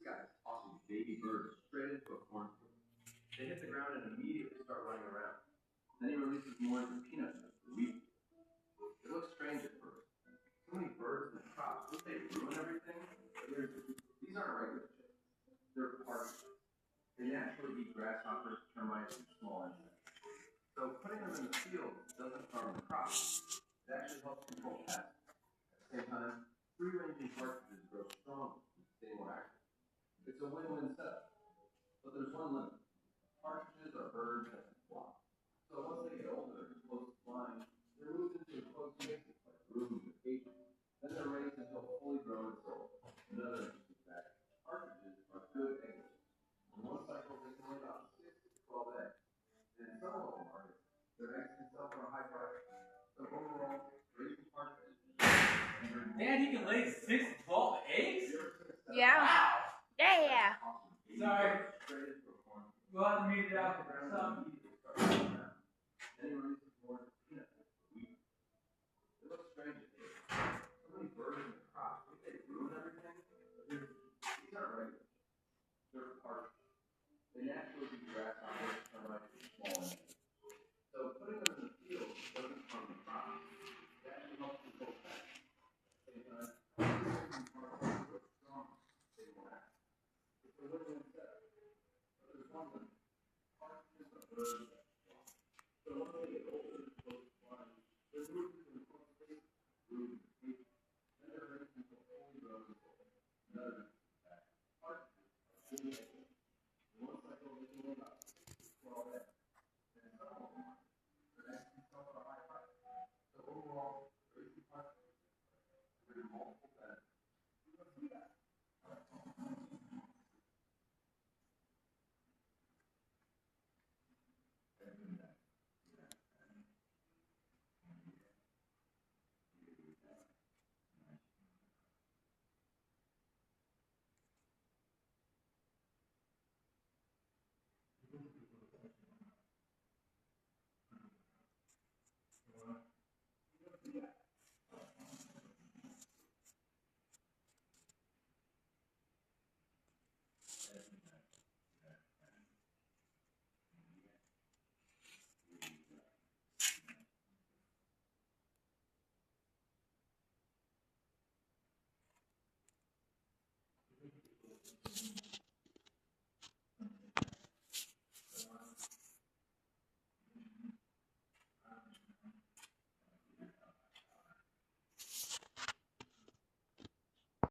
guy's tossing baby birds straight into a cornfield. They hit the ground and immediately start running around. Then he releases more into peanut nuts or wheat. It looks strange at first. So many birds in the crops, don't they ruin everything? These aren't regular chickens. They're partridges. They naturally eat grasshoppers, termites, and small insects. So putting them in the field doesn't harm the crops. It actually helps control pests. At the same time, free-ranging partridges grow stronger and stay more active. It's a win-win setup. But there's one limit. Partridges are birds that can fly. So once they get older and close to flying, they're moved into enclosed spaces like rooms or cages. Then they're raised until fully grown and sold. Another interesting fact, partridges are good eggs. In one cycle, they can lay about 6 to 12 eggs. And in some local markets, their eggs can sell for a high price. So overall, raising partridges is Man, he can lay 6 to 12 eggs? Yeah. Wow! Yeah. Sorry. We'll have to meet it out for some. Then he releases more peanut nuts or wheat. It looks strange at first. So many birds in the crops, don't they ruin everything? These aren't regular chickens. They're partridges. They naturally eat grasshoppers, termites, and small insects. So putting them in the field doesn't harm the crops. It actually helps control pests. At the same time, free-range partridges grow stronger, stay more active. It's a win-win setup. But there's one limit. Partridges are birds that fly. So once they get older and close to flying, they're moved into enclosed spaces, rooms, or cages. Then they're raised until fully grown and sold. Another interesting fact, partridges are good eggs. In one cycle, they can lay about 6 to 12 eggs. And in some local markets, their eggs can sell for a high price. So overall, raising partridges is multiple